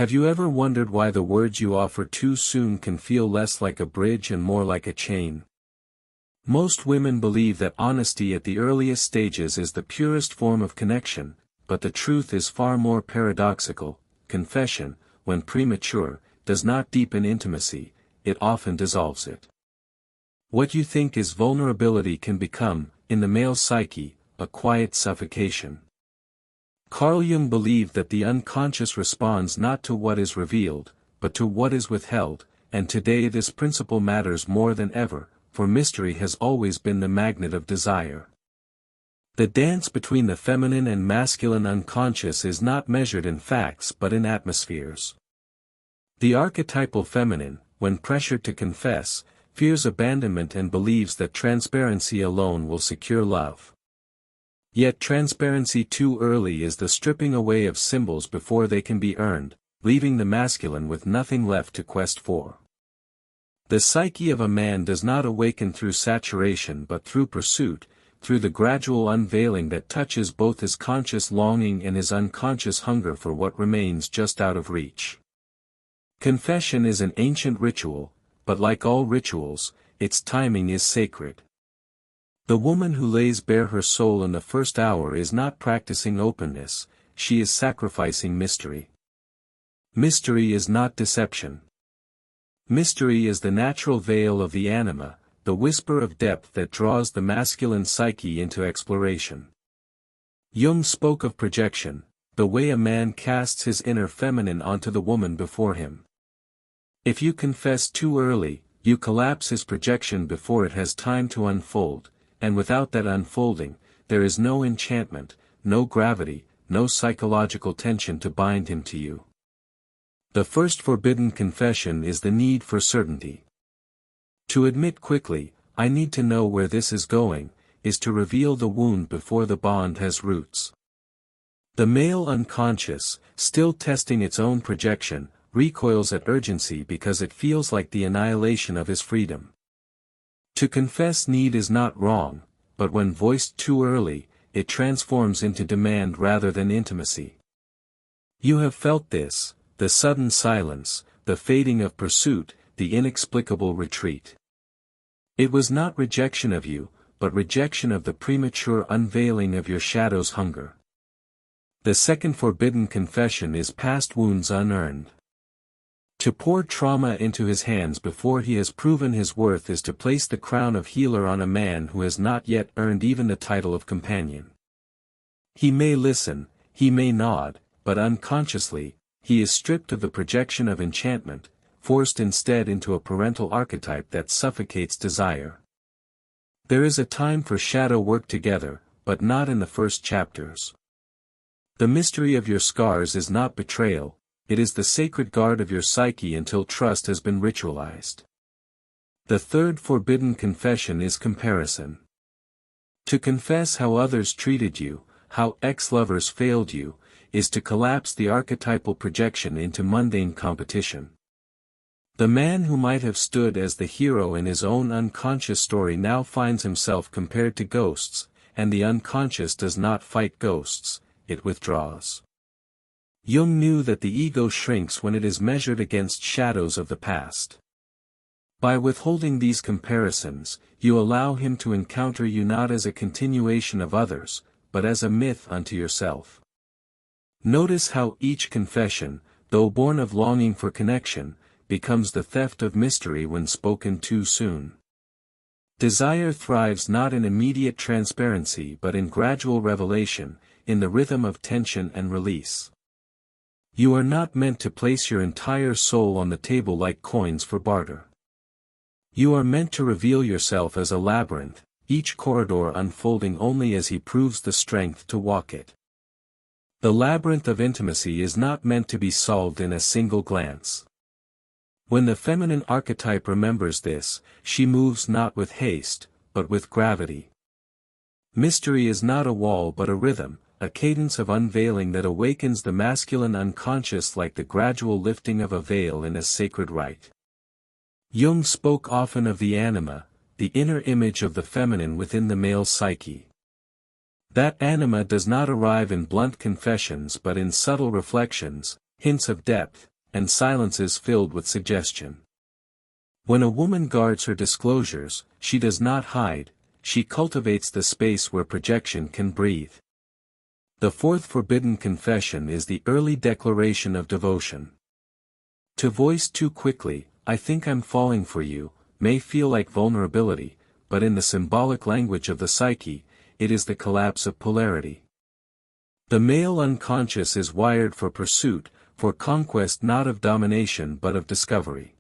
Have you ever wondered why the words you offer too soon can feel less like a bridge and more like a chain? Most women believe that honesty at the earliest stages is the purest form of connection, but the truth is far more paradoxical. Confession, when premature, does not deepen intimacy, it often dissolves it. What you think is vulnerability can become, in the male psyche, a quiet suffocation. Carl Jung believed that the unconscious responds not to what is revealed, but to what is withheld, and today this principle matters more than ever, for mystery has always been the magnet of desire. The dance between the feminine and masculine unconscious is not measured in facts but in atmospheres. The archetypal feminine, when pressured to confess, fears abandonment and believes that transparency alone will secure love. Yet transparency too early is the stripping away of symbols before they can be earned, leaving the masculine with nothing left to quest for. The psyche of a man does not awaken through saturation but through pursuit, through the gradual unveiling that touches both his conscious longing and his unconscious hunger for what remains just out of reach. Confession is an ancient ritual, but like all rituals, its timing is sacred. The woman who lays bare her soul in the first hour is not practicing openness, she is sacrificing mystery. Mystery is not deception. Mystery is the natural veil of the anima, the whisper of depth that draws the masculine psyche into exploration. Jung spoke of projection, the way a man casts his inner feminine onto the woman before him. If you confess too early, you collapse his projection before it has time to unfold, and without that unfolding, there is no enchantment, no gravity, no psychological tension to bind him to you. The first forbidden confession is the need for certainty. To admit quickly, "I need to know where this is going," is to reveal the wound before the bond has roots. The male unconscious, still testing its own projection, recoils at urgency because it feels like the annihilation of his freedom. To confess need is not wrong, but when voiced too early, it transforms into demand rather than intimacy. You have felt this, the sudden silence, the fading of pursuit, the inexplicable retreat. It was not rejection of you, but rejection of the premature unveiling of your shadow's hunger. The second forbidden confession is past wounds unearned. To pour trauma into his hands before he has proven his worth is to place the crown of healer on a man who has not yet earned even the title of companion. He may listen, he may nod, but unconsciously, he is stripped of the projection of enchantment, forced instead into a parental archetype that suffocates desire. There is a time for shadow work together, but not in the first chapters. The mystery of your scars is not betrayal, it is the sacred guard of your psyche until trust has been ritualized. The third forbidden confession is comparison. To confess how others treated you, how ex-lovers failed you, is to collapse the archetypal projection into mundane competition. The man who might have stood as the hero in his own unconscious story now finds himself compared to ghosts, and the unconscious does not fight ghosts, it withdraws. Jung knew that the ego shrinks when it is measured against shadows of the past. By withholding these comparisons, you allow him to encounter you not as a continuation of others, but as a myth unto yourself. Notice how each confession, though born of longing for connection, becomes the theft of mystery when spoken too soon. Desire thrives not in immediate transparency but in gradual revelation, in the rhythm of tension and release. You are not meant to place your entire soul on the table like coins for barter. You are meant to reveal yourself as a labyrinth, each corridor unfolding only as he proves the strength to walk it. The labyrinth of intimacy is not meant to be solved in a single glance. When the feminine archetype remembers this, she moves not with haste, but with gravity. Mystery is not a wall but a rhythm, a cadence of unveiling that awakens the masculine unconscious like the gradual lifting of a veil in a sacred rite. Jung spoke often of the anima, the inner image of the feminine within the male psyche. That anima does not arrive in blunt confessions but in subtle reflections, hints of depth, and silences filled with suggestion. When a woman guards her disclosures, she does not hide, she cultivates the space where projection can breathe. The fourth forbidden confession is the early declaration of devotion. To voice too quickly, "I think I'm falling for you," may feel like vulnerability, but in the symbolic language of the psyche, it is the collapse of polarity. The male unconscious is wired for pursuit, for conquest, not of domination but of discovery.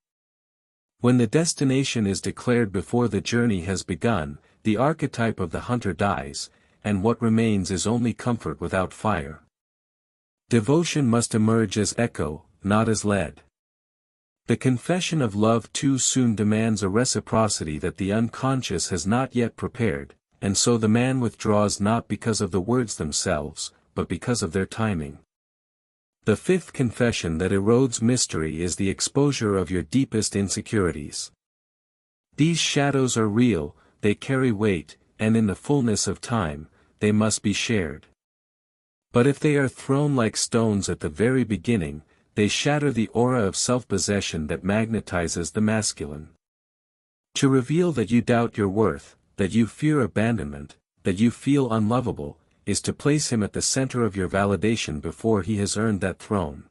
When the destination is declared before the journey has begun, the archetype of the hunter dies, and what remains is only comfort without fire. Devotion must emerge as echo, not as lead. The confession of love too soon demands a reciprocity that the unconscious has not yet prepared, and so the man withdraws not because of the words themselves, but because of their timing. The fifth confession that erodes mystery is the exposure of your deepest insecurities. These shadows are real, they carry weight, and in the fullness of time, they must be shared. But if they are thrown like stones at the very beginning, they shatter the aura of self-possession that magnetizes the masculine. To reveal that you doubt your worth, that you fear abandonment, that you feel unlovable, is to place him at the center of your validation before he has earned that throne.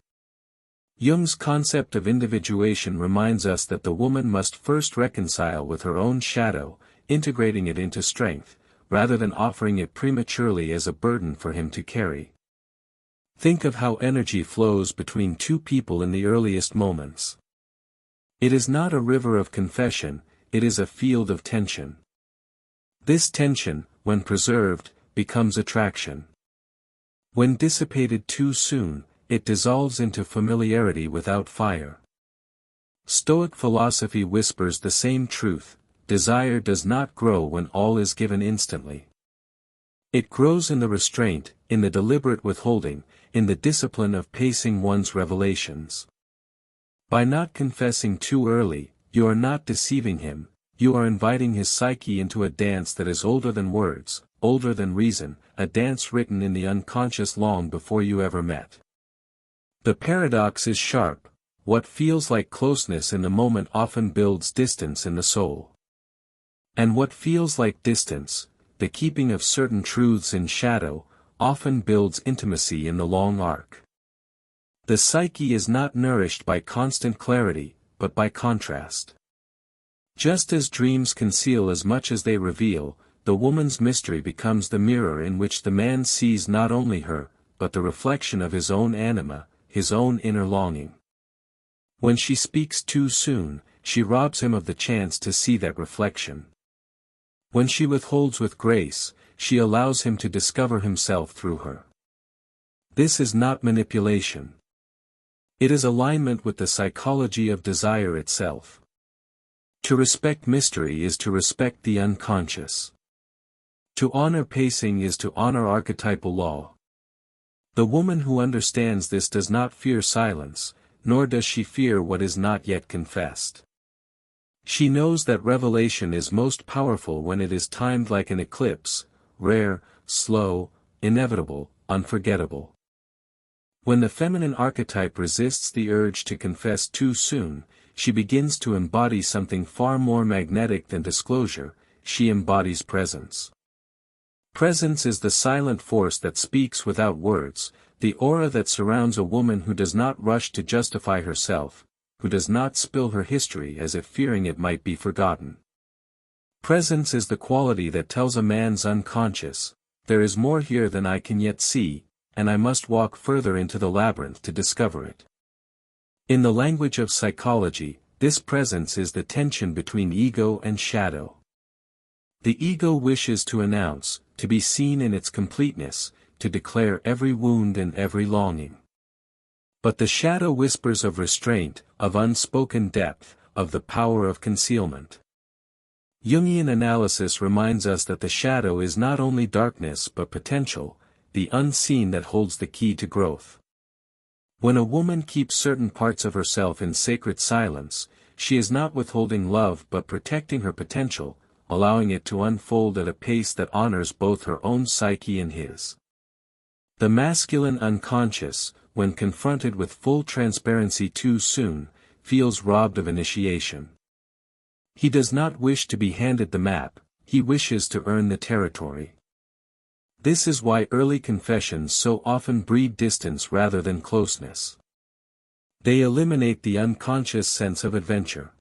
Jung's concept of individuation reminds us that the woman must first reconcile with her own shadow, integrating it into strength, rather than offering it prematurely as a burden for him to carry. Think of how energy flows between two people in the earliest moments. It is not a river of confession, it is a field of tension. This tension, when preserved, becomes attraction. When dissipated too soon, it dissolves into familiarity without fire. Stoic philosophy whispers the same truth: desire does not grow when all is given instantly. It grows in the restraint, in the deliberate withholding, in the discipline of pacing one's revelations. By not confessing too early, you are not deceiving him, you are inviting his psyche into a dance that is older than words, older than reason, a dance written in the unconscious long before you ever met. The paradox is sharp: what feels like closeness in the moment often builds distance in the soul. And what feels like distance, the keeping of certain truths in shadow, often builds intimacy in the long arc. The psyche is not nourished by constant clarity, but by contrast. Just as dreams conceal as much as they reveal, the woman's mystery becomes the mirror in which the man sees not only her, but the reflection of his own anima, his own inner longing. When she speaks too soon, she robs him of the chance to see that reflection. When she withholds with grace, she allows him to discover himself through her. This is not manipulation. It is alignment with the psychology of desire itself. To respect mystery is to respect the unconscious. To honor pacing is to honor archetypal law. The woman who understands this does not fear silence, nor does she fear what is not yet confessed. She knows that revelation is most powerful when it is timed like an eclipse, rare, slow, inevitable, unforgettable. When the feminine archetype resists the urge to confess too soon, she begins to embody something far more magnetic than disclosure: she embodies presence. Presence is the silent force that speaks without words, the aura that surrounds a woman who does not rush to justify herself, who does not spill her history as if fearing it might be forgotten. Presence is the quality that tells a man's unconscious, there is more here than I can yet see, and I must walk further into the labyrinth to discover it. In the language of psychology, this presence is the tension between ego and shadow. The ego wishes to announce, to be seen in its completeness, to declare every wound and every longing. But the shadow whispers of restraint, of unspoken depth, of the power of concealment. Jungian analysis reminds us that the shadow is not only darkness but potential, the unseen that holds the key to growth. When a woman keeps certain parts of herself in sacred silence, she is not withholding love but protecting her potential, allowing it to unfold at a pace that honors both her own psyche and his. The masculine unconscious, when confronted with full transparency too soon, feels robbed of initiation. He does not wish to be handed the map, he wishes to earn the territory. This is why early confessions so often breed distance rather than closeness. They eliminate the unconscious sense of adventure.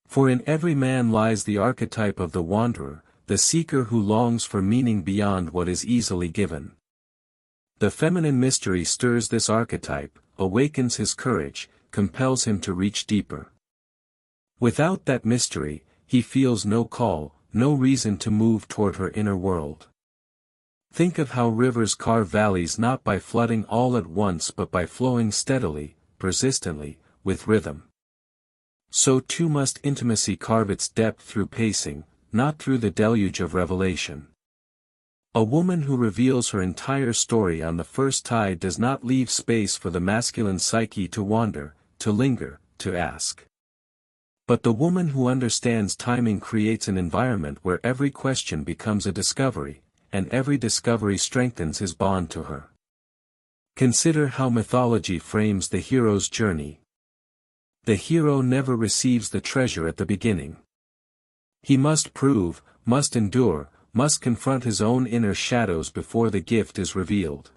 For in every man lies the archetype of the wanderer, the seeker who longs for meaning beyond what is easily given. The feminine mystery stirs this archetype, awakens his courage, compels him to reach deeper. Without that mystery, he feels no call, no reason to move toward her inner world. Think of how rivers carve valleys not by flooding all at once but by flowing steadily, persistently, with rhythm. So too must intimacy carve its depth through pacing, not through the deluge of revelation. A woman who reveals her entire story on the first tide does not leave space for the masculine psyche to wander, to linger, to ask. But the woman who understands timing creates an environment where every question becomes a discovery, and every discovery strengthens his bond to her. Consider how mythology frames the hero's journey. The hero never receives the treasure at the beginning. He must prove, must endure, must confront his own inner shadows before the gift is revealed.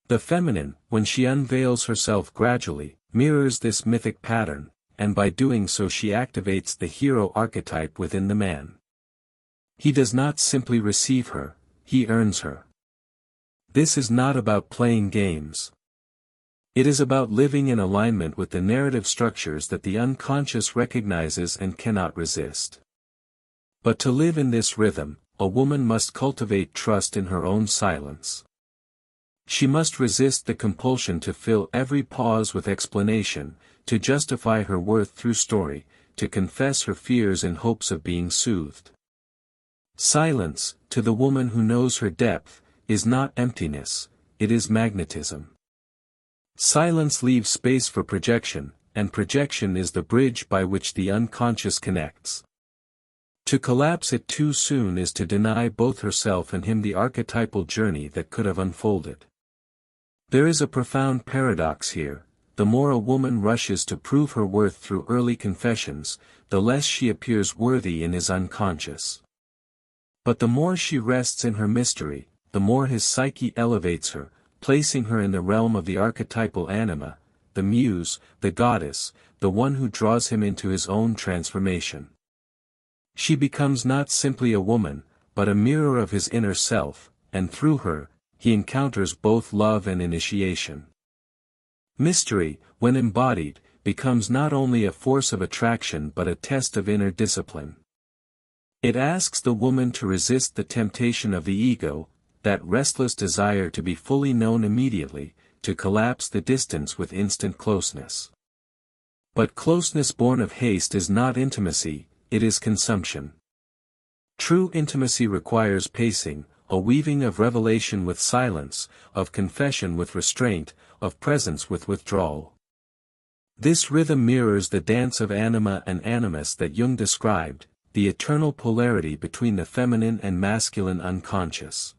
The feminine, when she unveils herself gradually, mirrors this mythic pattern, and by doing so she activates the hero archetype within the man. He does not simply receive her, he earns her. This is not about playing games. It is about living in alignment with the narrative structures that the unconscious recognizes and cannot resist. But to live in this rhythm, a woman must cultivate trust in her own silence. She must resist the compulsion to fill every pause with explanation, to justify her worth through story, to confess her fears in hopes of being soothed. Silence, to the woman who knows her depth, is not emptiness, it is magnetism. Silence leaves space for projection, and projection is the bridge by which the unconscious connects. To collapse it too soon is to deny both herself and him the archetypal journey that could have unfolded. There is a profound paradox here: the more a woman rushes to prove her worth through early confessions, the less she appears worthy in his unconscious. But the more she rests in her mystery, the more his psyche elevates her, placing her in the realm of the archetypal anima, the muse, the goddess, the one who draws him into his own transformation. She becomes not simply a woman, but a mirror of his inner self, and through her, he encounters both love and initiation. Mystery, when embodied, becomes not only a force of attraction but a test of inner discipline. It asks the woman to resist the temptation of the ego, that restless desire to be fully known immediately, to collapse the distance with instant closeness. But closeness born of haste is not intimacy, it is consumption. True intimacy requires pacing, a weaving of revelation with silence, of confession with restraint, of presence with withdrawal. This rhythm mirrors the dance of anima and animus that Jung described, the eternal polarity between the feminine and masculine unconscious.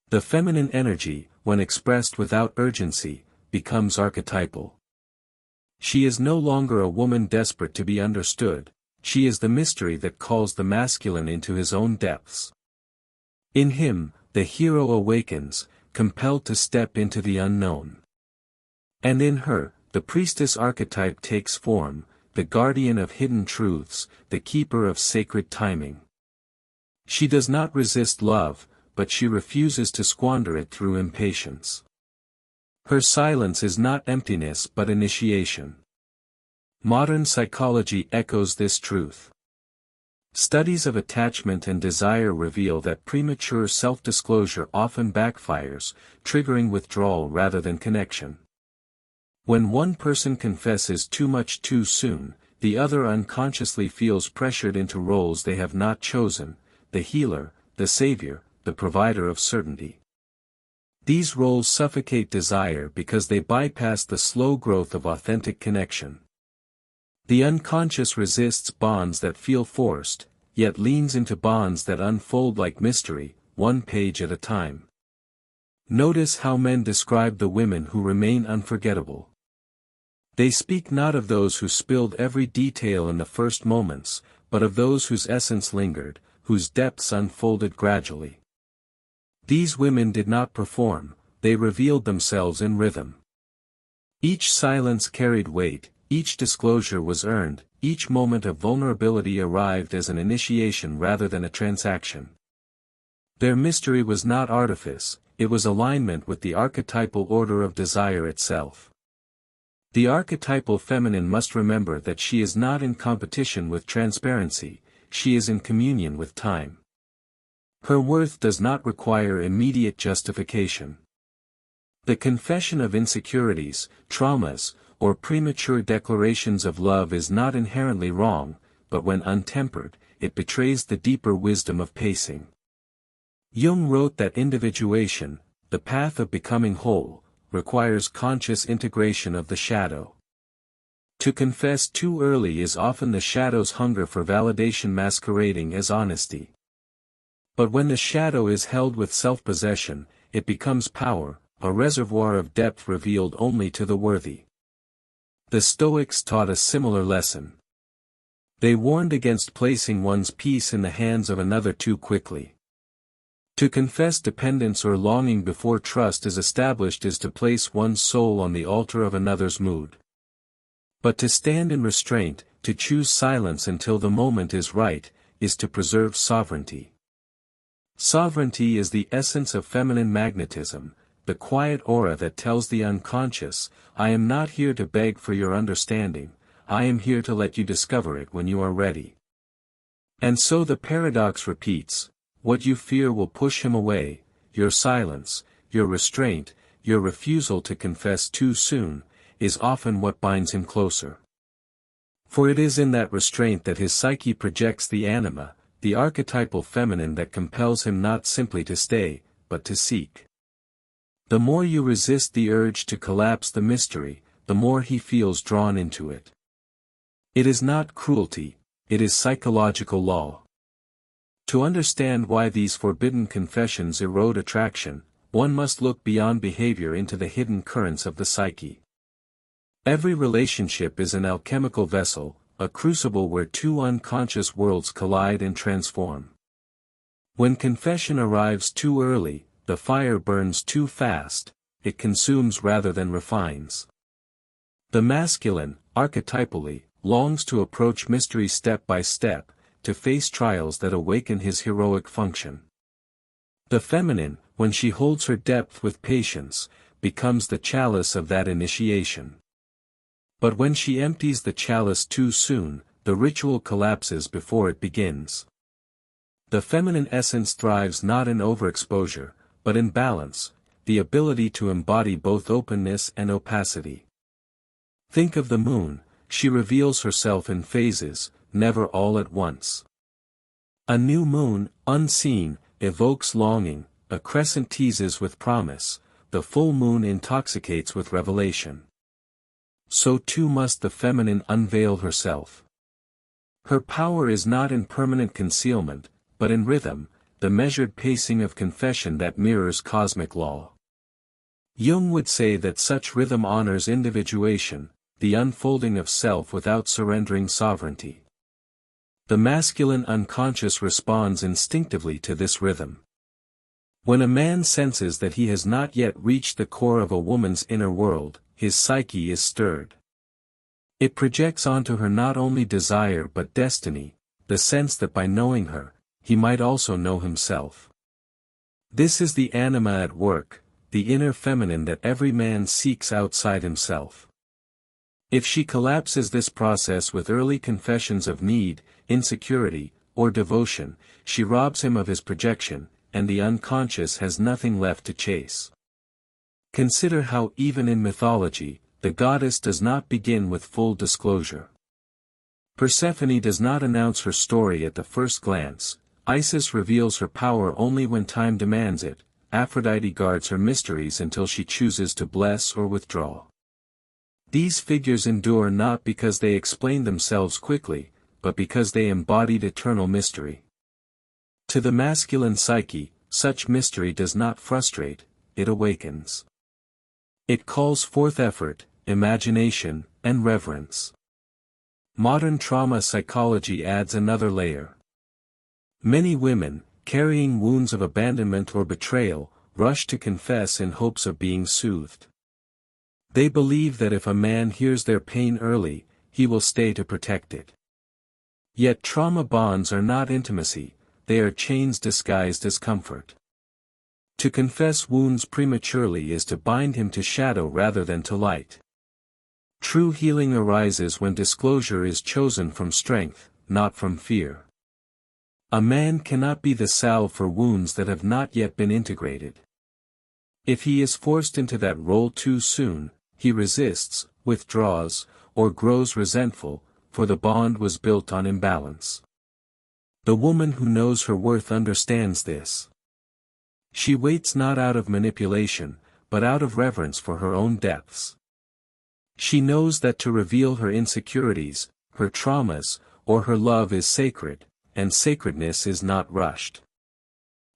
The feminine energy, when expressed without urgency, becomes archetypal. She is no longer a woman desperate to be understood, she is the mystery that calls the masculine into his own depths. In him, the hero awakens, compelled to step into the unknown. And in her, the priestess archetype takes form, the guardian of hidden truths, the keeper of sacred timing. She does not resist love, but she refuses to squander it through impatience. Her silence is not emptiness but initiation. Modern psychology echoes this truth. Studies of attachment and desire reveal that premature self-disclosure often backfires, triggering withdrawal rather than connection. When one person confesses too much too soon, the other unconsciously feels pressured into roles they have not chosen: the healer, the savior, the provider of certainty. These roles suffocate desire because they bypass the slow growth of authentic connection. The unconscious resists bonds that feel forced, yet leans into bonds that unfold like mystery, one page at a time. Notice how men describe the women who remain unforgettable. They speak not of those who spilled every detail in the first moments, but of those whose essence lingered, whose depths unfolded gradually. These women did not perform, they revealed themselves in rhythm. Each silence carried weight, each disclosure was earned, each moment of vulnerability arrived as an initiation rather than a transaction. Their mystery was not artifice, it was alignment with the archetypal order of desire itself. The archetypal feminine must remember that she is not in competition with transparency, she is in communion with time. Her worth does not require immediate justification. The confession of insecurities, traumas, or premature declarations of love is not inherently wrong, but when untempered, it betrays the deeper wisdom of pacing. Jung wrote that individuation, the path of becoming whole, requires conscious integration of the shadow. To confess too early is often the shadow's hunger for validation masquerading as honesty. But when the shadow is held with self-possession, it becomes power, a reservoir of depth revealed only to the worthy. The Stoics taught a similar lesson. They warned against placing one's peace in the hands of another too quickly. To confess dependence or longing before trust is established is to place one's soul on the altar of another's mood. But to stand in restraint, to choose silence until the moment is right, is to preserve sovereignty. Sovereignty is the essence of feminine magnetism, the quiet aura that tells the unconscious, I am not here to beg for your understanding, I am here to let you discover it when you are ready. And so the paradox repeats, what you fear will push him away, your silence, your restraint, your refusal to confess too soon, is often what binds him closer. For it is in that restraint that his psyche projects the anima, the archetypal feminine that compels him not simply to stay, but to seek. The more you resist the urge to collapse the mystery, the more he feels drawn into it. It is not cruelty, it is psychological law. To understand why these forbidden confessions erode attraction, one must look beyond behavior into the hidden currents of the psyche. Every relationship is an alchemical vessel, a crucible where two unconscious worlds collide and transform. When confession arrives too early, the fire burns too fast, it consumes rather than refines. The masculine, archetypally, longs to approach mystery step by step, to face trials that awaken his heroic function. The feminine, when she holds her depth with patience, becomes the chalice of that initiation. But when she empties the chalice too soon, the ritual collapses before it begins. The feminine essence thrives not in overexposure, but in balance, the ability to embody both openness and opacity. Think of the moon, she reveals herself in phases, never all at once. A new moon, unseen, evokes longing, a crescent teases with promise, the full moon intoxicates with revelation. So too must the feminine unveil herself. Her power is not in permanent concealment, but in rhythm, the measured pacing of confession that mirrors cosmic law. Jung would say that such rhythm honors individuation, the unfolding of self without surrendering sovereignty. The masculine unconscious responds instinctively to this rhythm. When a man senses that he has not yet reached the core of a woman's inner world, his psyche is stirred. It projects onto her not only desire but destiny, the sense that by knowing her, he might also know himself. This is the anima at work, the inner feminine that every man seeks outside himself. If she collapses this process with early confessions of need, insecurity, or devotion, she robs him of his projection, and the unconscious has nothing left to chase. Consider how even in mythology, the goddess does not begin with full disclosure. Persephone does not announce her story at the first glance, Isis reveals her power only when time demands it, Aphrodite guards her mysteries until she chooses to bless or withdraw. These figures endure not because they explained themselves quickly, but because they embodied eternal mystery. To the masculine psyche, such mystery does not frustrate, it awakens. It calls forth effort, imagination, and reverence. Modern trauma psychology adds another layer. Many women, carrying wounds of abandonment or betrayal, rush to confess in hopes of being soothed. They believe that if a man hears their pain early, he will stay to protect it. Yet trauma bonds are not intimacy, they are chains disguised as comfort. To confess wounds prematurely is to bind him to shadow rather than to light. True healing arises when disclosure is chosen from strength, not from fear. A man cannot be the salve for wounds that have not yet been integrated. If he is forced into that role too soon, he resists, withdraws, or grows resentful, for the bond was built on imbalance. The woman who knows her worth understands this. She waits not out of manipulation, but out of reverence for her own depths. She knows that to reveal her insecurities, her traumas, or her love is sacred, and sacredness is not rushed.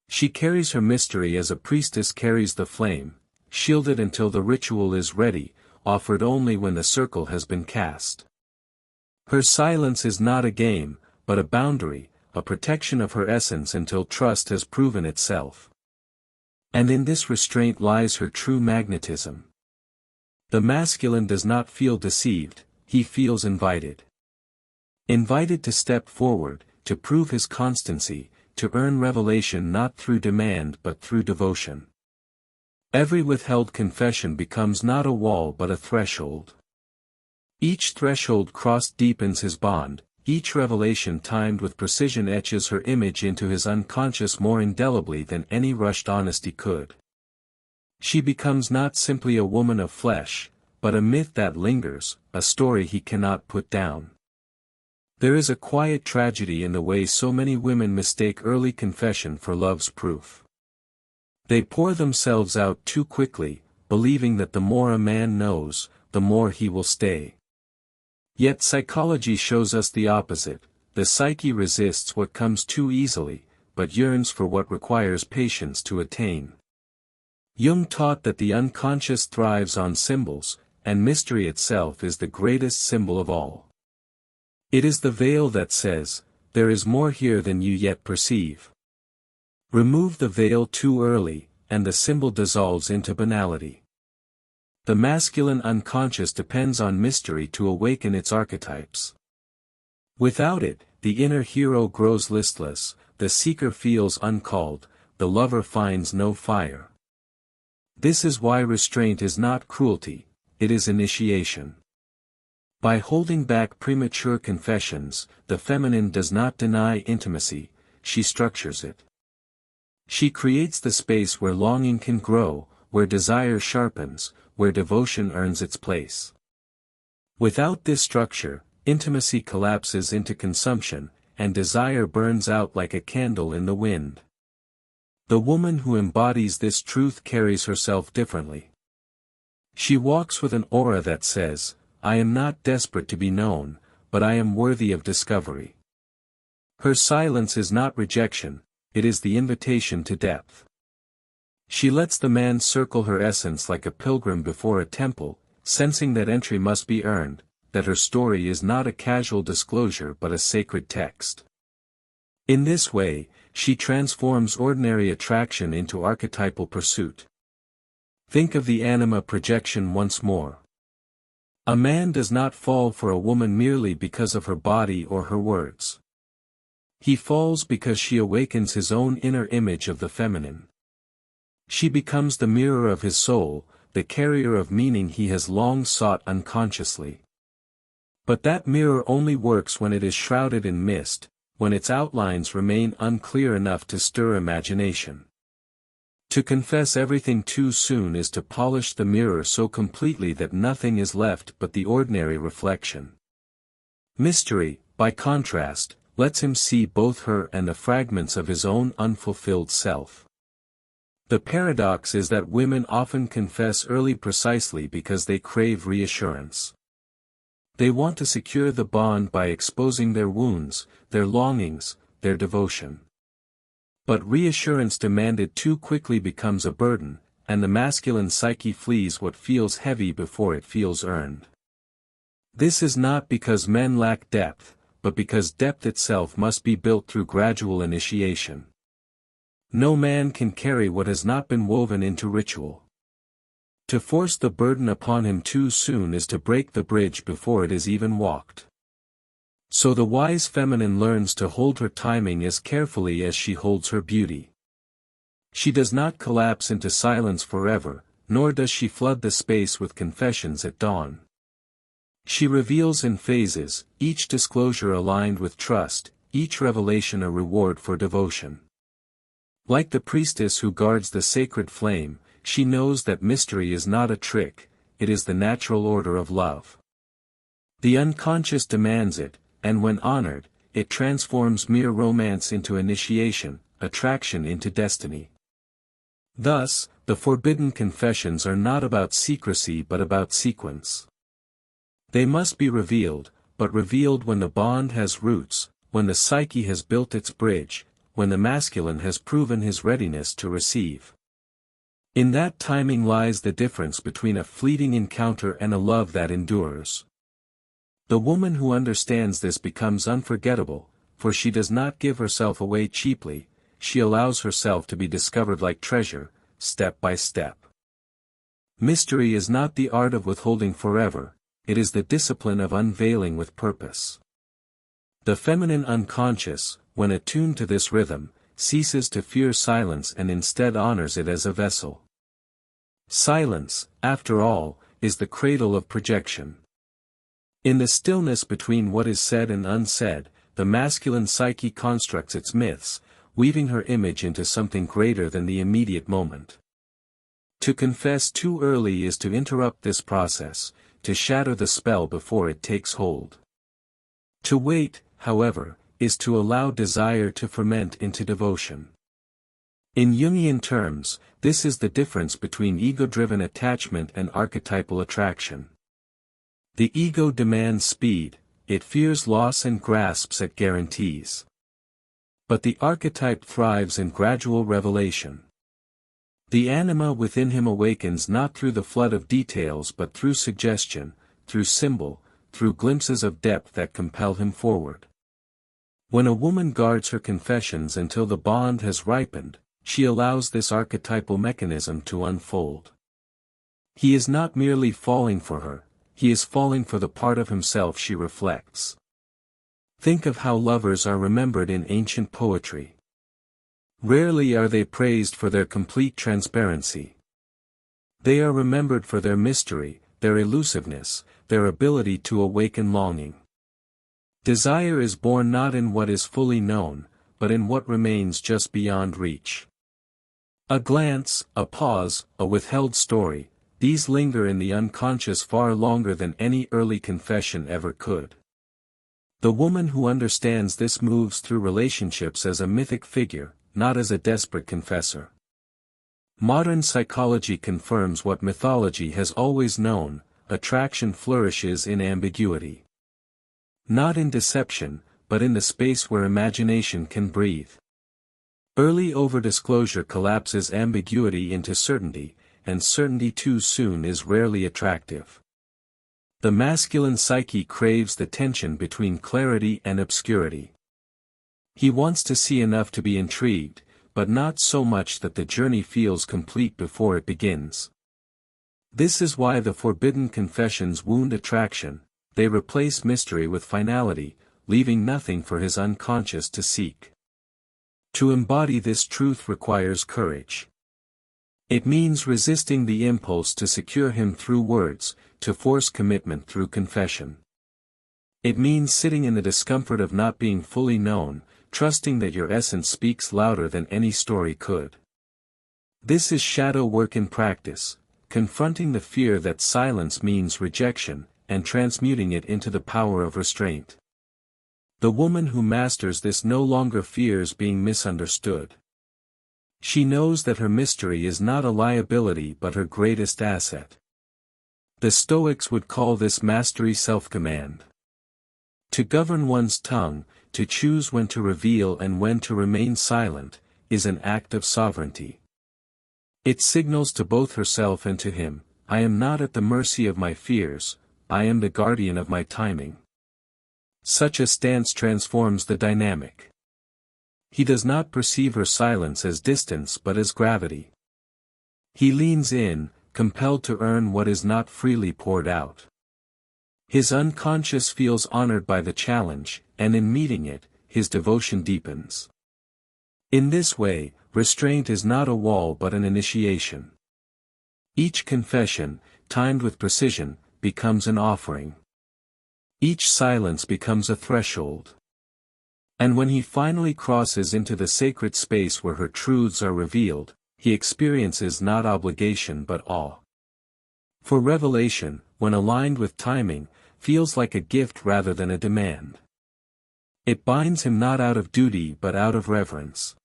She carries her mystery as a priestess carries the flame, shielded until the ritual is ready, offered only when the circle has been cast. Her silence is not a game, but a boundary, a protection of her essence until trust has proven itself. And in this restraint lies her true magnetism. The masculine does not feel deceived, he feels invited. Invited to step forward, to prove his constancy, to earn revelation not through demand but through devotion. Every withheld confession becomes not a wall but a threshold. Each threshold crossed deepens his bond, each revelation timed with precision etches her image into his unconscious more indelibly than any rushed honesty could. She becomes not simply a woman of flesh, but a myth that lingers, a story he cannot put down. There is a quiet tragedy in the way so many women mistake early confession for love's proof. They pour themselves out too quickly, believing that the more a man knows, the more he will stay. Yet psychology shows us the opposite. The psyche resists what comes too easily, but yearns for what requires patience to attain. Jung taught that the unconscious thrives on symbols, and mystery itself is the greatest symbol of all. It is the veil that says, there is more here than you yet perceive. Remove the veil too early, and the symbol dissolves into banality. The masculine unconscious depends on mystery to awaken its archetypes. Without it, the inner hero grows listless, the seeker feels uncalled, the lover finds no fire. This is why restraint is not cruelty, it is initiation. By holding back premature confessions, the feminine does not deny intimacy, she structures it. She creates the space where longing can grow, where desire sharpens, where devotion earns its place. Without this structure, intimacy collapses into consumption, and desire burns out like a candle in the wind. The woman who embodies this truth carries herself differently. She walks with an aura that says, I am not desperate to be known, but I am worthy of discovery. Her silence is not rejection, it is the invitation to depth. She lets the man circle her essence like a pilgrim before a temple, sensing that entry must be earned, that her story is not a casual disclosure but a sacred text. In this way, she transforms ordinary attraction into archetypal pursuit. Think of the anima projection once more. A man does not fall for a woman merely because of her body or her words. He falls because she awakens his own inner image of the feminine. She becomes the mirror of his soul, the carrier of meaning he has long sought unconsciously. But that mirror only works when it is shrouded in mist, when its outlines remain unclear enough to stir imagination. To confess everything too soon is to polish the mirror so completely that nothing is left but the ordinary reflection. Mystery, by contrast, lets him see both her and the fragments of his own unfulfilled self. The paradox is that women often confess early precisely because they crave reassurance. They want to secure the bond by exposing their wounds, their longings, their devotion. But reassurance demanded too quickly becomes a burden, and the masculine psyche flees what feels heavy before it feels earned. This is not because men lack depth, but because depth itself must be built through gradual initiation. No man can carry what has not been woven into ritual. To force the burden upon him too soon is to break the bridge before it is even walked. So the wise feminine learns to hold her timing as carefully as she holds her beauty. She does not collapse into silence forever, nor does she flood the space with confessions at dawn. She reveals in phases, each disclosure aligned with trust, each revelation a reward for devotion. Like the priestess who guards the sacred flame, she knows that mystery is not a trick, it is the natural order of love. The unconscious demands it, and when honored, it transforms mere romance into initiation, attraction into destiny. Thus, the forbidden confessions are not about secrecy but about sequence. They must be revealed, but revealed when the bond has roots, when the psyche has built its bridge, when the masculine has proven his readiness to receive. In that timing lies the difference between a fleeting encounter and a love that endures. The woman who understands this becomes unforgettable, for she does not give herself away cheaply, she allows herself to be discovered like treasure, step by step. Mystery is not the art of withholding forever, it is the discipline of unveiling with purpose. The feminine unconscious, when attuned to this rhythm, ceases to fear silence and instead honors it as a vessel. Silence, after all, is the cradle of projection. In the stillness between what is said and unsaid, the masculine psyche constructs its myths, weaving her image into something greater than the immediate moment. To confess too early is to interrupt this process, to shatter the spell before it takes hold. To wait, however, is to allow desire to ferment into devotion. In Jungian terms, this is the difference between ego-driven attachment and archetypal attraction. The ego demands speed, it fears loss and grasps at guarantees. But the archetype thrives in gradual revelation. The anima within him awakens not through the flood of details but through suggestion, through symbol, through glimpses of depth that compel him forward. When a woman guards her confessions until the bond has ripened, she allows this archetypal mechanism to unfold. He is not merely falling for her, he is falling for the part of himself she reflects. Think of how lovers are remembered in ancient poetry. Rarely are they praised for their complete transparency. They are remembered for their mystery, their elusiveness, their ability to awaken longing. Desire is born not in what is fully known, but in what remains just beyond reach. A glance, a pause, a withheld story, these linger in the unconscious far longer than any early confession ever could. The woman who understands this moves through relationships as a mythic figure, not as a desperate confessor. Modern psychology confirms what mythology has always known: attraction flourishes in ambiguity. Not in deception, but in the space where imagination can breathe. Early overdisclosure collapses ambiguity into certainty, and certainty too soon is rarely attractive. The masculine psyche craves the tension between clarity and obscurity. He wants to see enough to be intrigued, but not so much that the journey feels complete before it begins. This is why the forbidden confessions wound attraction, they replace mystery with finality, leaving nothing for his unconscious to seek. To embody this truth requires courage. It means resisting the impulse to secure him through words, to force commitment through confession. It means sitting in the discomfort of not being fully known, trusting that your essence speaks louder than any story could. This is shadow work in practice, confronting the fear that silence means rejection, and transmuting it into the power of restraint. The woman who masters this no longer fears being misunderstood. She knows that her mystery is not a liability but her greatest asset. The Stoics would call this mastery self-command. To govern one's tongue, to choose when to reveal and when to remain silent, is an act of sovereignty. It signals to both herself and to him, I am not at the mercy of my fears, I am the guardian of my timing. Such a stance transforms the dynamic. He does not perceive her silence as distance but as gravity. He leans in, compelled to earn what is not freely poured out. His unconscious feels honored by the challenge, and in meeting it, his devotion deepens. In this way, restraint is not a wall but an initiation. Each confession, timed with precision, becomes an offering. Each silence becomes a threshold. And when he finally crosses into the sacred space where her truths are revealed, he experiences not obligation but awe. For revelation, when aligned with timing, feels like a gift rather than a demand. It binds him not out of duty but out of reverence.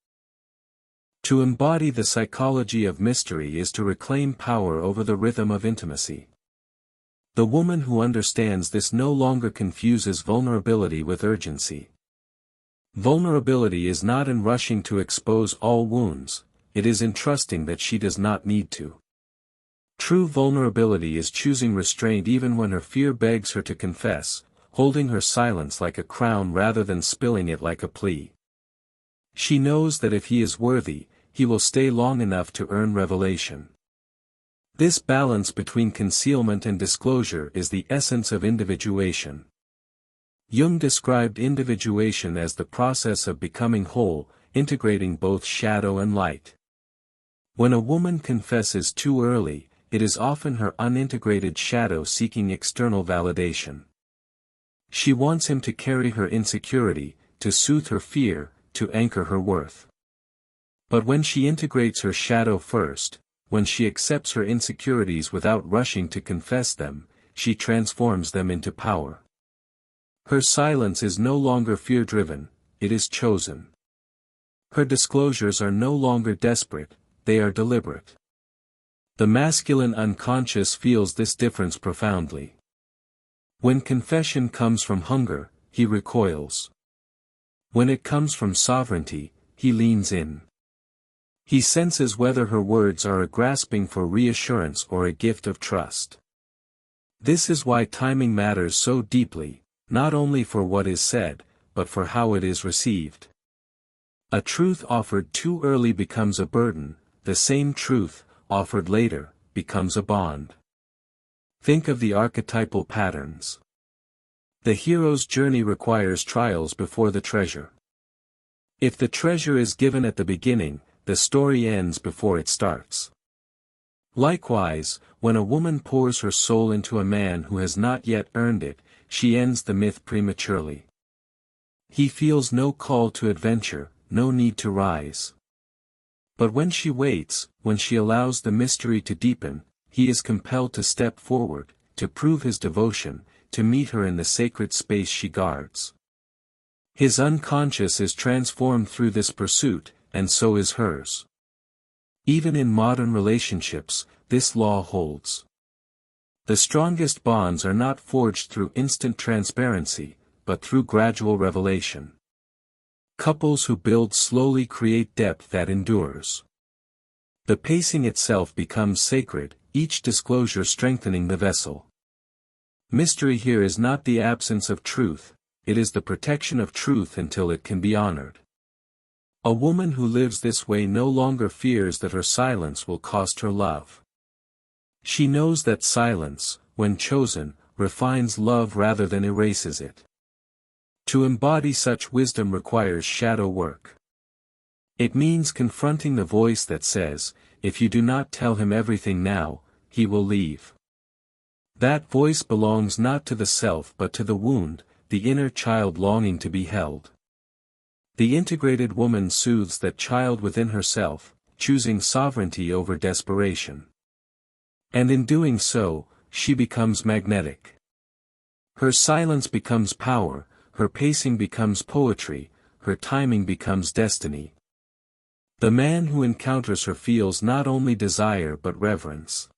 To embody the psychology of mystery is to reclaim power over the rhythm of intimacy. The woman who understands this no longer confuses vulnerability with urgency. Vulnerability is not in rushing to expose all wounds, it is in trusting that she does not need to. True vulnerability is choosing restraint even when her fear begs her to confess, holding her silence like a crown rather than spilling it like a plea. She knows that if he is worthy, he will stay long enough to earn revelation. This balance between concealment and disclosure is the essence of individuation. Jung described individuation as the process of becoming whole, integrating both shadow and light. When a woman confesses too early, it is often her unintegrated shadow seeking external validation. She wants him to carry her insecurity, to soothe her fear, to anchor her worth. But when she integrates her shadow first, when she accepts her insecurities without rushing to confess them, she transforms them into power. Her silence is no longer fear-driven, it is chosen. Her disclosures are no longer desperate, they are deliberate. The masculine unconscious feels this difference profoundly. When confession comes from hunger, he recoils. When it comes from sovereignty, he leans in. He senses whether her words are a grasping for reassurance or a gift of trust. This is why timing matters so deeply, not only for what is said, but for how it is received. A truth offered too early becomes a burden, the same truth, offered later, becomes a bond. Think of the archetypal patterns. The hero's journey requires trials before the treasure. If the treasure is given at the beginning, the story ends before it starts. Likewise, when a woman pours her soul into a man who has not yet earned it, she ends the myth prematurely. He feels no call to adventure, no need to rise. But when she waits, when she allows the mystery to deepen, he is compelled to step forward, to prove his devotion, to meet her in the sacred space she guards. His unconscious is transformed through this pursuit, and so is hers. Even in modern relationships, this law holds. The strongest bonds are not forged through instant transparency, but through gradual revelation. Couples who build slowly create depth that endures. The pacing itself becomes sacred, each disclosure strengthening the vessel. Mystery here is not the absence of truth, it is the protection of truth until it can be honored. A woman who lives this way no longer fears that her silence will cost her love. She knows that silence, when chosen, refines love rather than erases it. To embody such wisdom requires shadow work. It means confronting the voice that says, if you do not tell him everything now, he will leave. That voice belongs not to the self but to the wound, the inner child longing to be held. The integrated woman soothes that child within herself, choosing sovereignty over desperation. And in doing so, she becomes magnetic. Her silence becomes power, her pacing becomes poetry, her timing becomes destiny. The man who encounters her feels not only desire but reverence.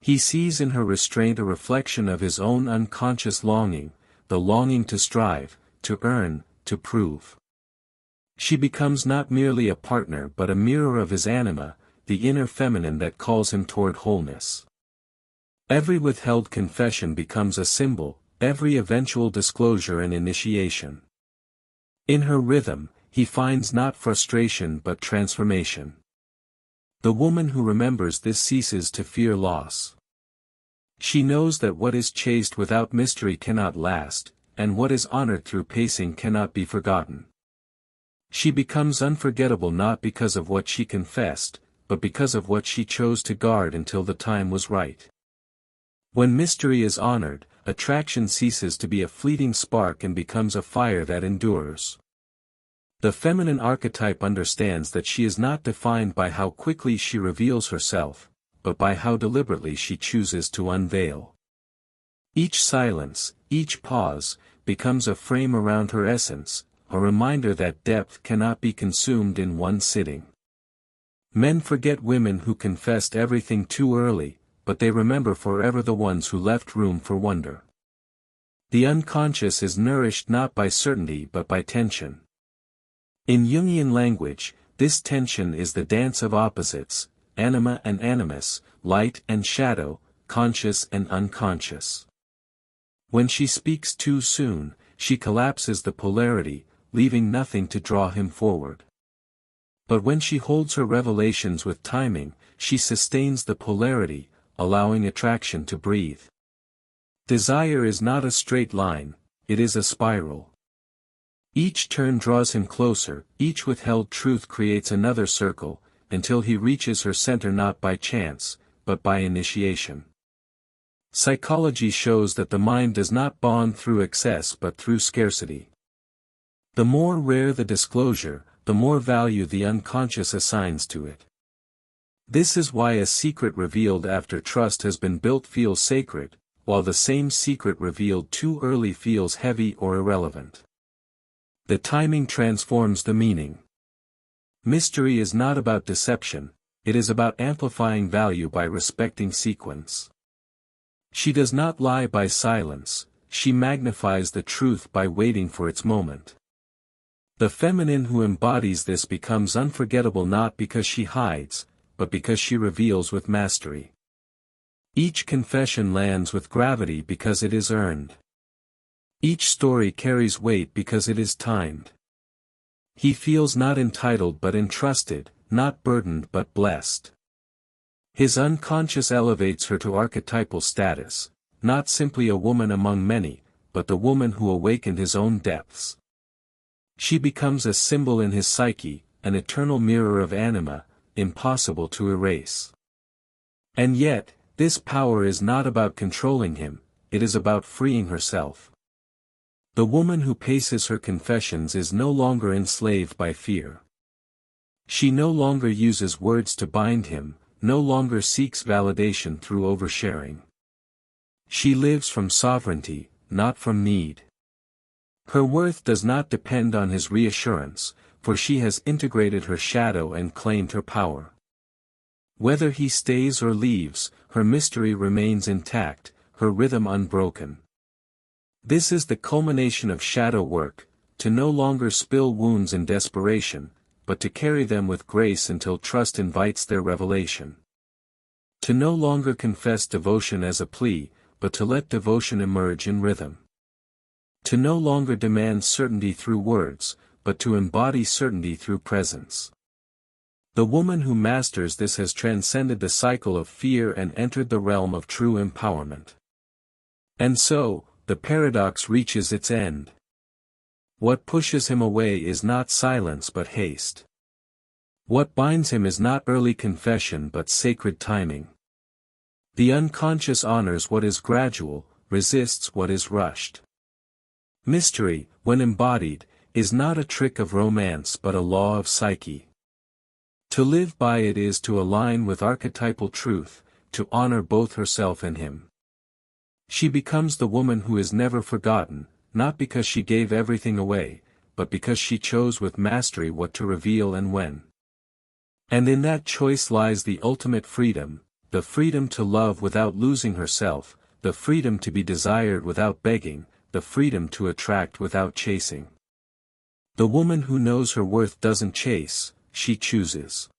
He sees in her restraint a reflection of his own unconscious longing, the longing to strive, to earn, to prove. She becomes not merely a partner but a mirror of his anima, the inner feminine that calls him toward wholeness. Every withheld confession becomes a symbol, every eventual disclosure an initiation. In her rhythm, he finds not frustration but transformation. The woman who remembers this ceases to fear loss. She knows that what is chaste without mystery cannot last, and what is honored through pacing cannot be forgotten. She becomes unforgettable not because of what she confessed, but because of what she chose to guard until the time was right. When mystery is honored, attraction ceases to be a fleeting spark and becomes a fire that endures. The feminine archetype understands that she is not defined by how quickly she reveals herself, but by how deliberately she chooses to unveil. Each silence, each pause, becomes a frame around her essence, a reminder that depth cannot be consumed in one sitting. Men forget women who confessed everything too early, but they remember forever the ones who left room for wonder. The unconscious is nourished not by certainty but by tension. In Jungian language, this tension is the dance of opposites, anima and animus, light and shadow, conscious and unconscious. When she speaks too soon, she collapses the polarity, leaving nothing to draw him forward. But when she holds her revelations with timing, she sustains the polarity, allowing attraction to breathe. Desire is not a straight line, it is a spiral. Each turn draws him closer, each withheld truth creates another circle, until he reaches her center not by chance, but by initiation. Psychology shows that the mind does not bond through excess but through scarcity. The more rare the disclosure, the more value the unconscious assigns to it. This is why a secret revealed after trust has been built feels sacred, while the same secret revealed too early feels heavy or irrelevant. The timing transforms the meaning. Mystery is not about deception, it is about amplifying value by respecting sequence. She does not lie by silence, she magnifies the truth by waiting for its moment. The feminine who embodies this becomes unforgettable not because she hides, but because she reveals with mastery. Each confession lands with gravity because it is earned. Each story carries weight because it is timed. He feels not entitled but entrusted, not burdened but blessed. His unconscious elevates her to archetypal status, not simply a woman among many, but the woman who awakened his own depths. She becomes a symbol in his psyche, an eternal mirror of anima, impossible to erase. And yet, this power is not about controlling him, it is about freeing herself. The woman who paces her confessions is no longer enslaved by fear. She no longer uses words to bind him, no longer seeks validation through oversharing. She lives from sovereignty, not from need. Her worth does not depend on his reassurance, for she has integrated her shadow and claimed her power. Whether he stays or leaves, her mystery remains intact, her rhythm unbroken. This is the culmination of shadow work, to no longer spill wounds in desperation, but to carry them with grace until trust invites their revelation. To no longer confess devotion as a plea, but to let devotion emerge in rhythm. To no longer demand certainty through words, but to embody certainty through presence. The woman who masters this has transcended the cycle of fear and entered the realm of true empowerment. And so, the paradox reaches its end. What pushes him away is not silence but haste. What binds him is not early confession but sacred timing. The unconscious honors what is gradual, resists what is rushed. Mystery, when embodied, is not a trick of romance but a law of psyche. To live by it is to align with archetypal truth, to honor both herself and him. She becomes the woman who is never forgotten, not because she gave everything away, but because she chose with mastery what to reveal and when. And in that choice lies the ultimate freedom, the freedom to love without losing herself, the freedom to be desired without begging, the freedom to attract without chasing. The woman who knows her worth doesn't chase, she chooses.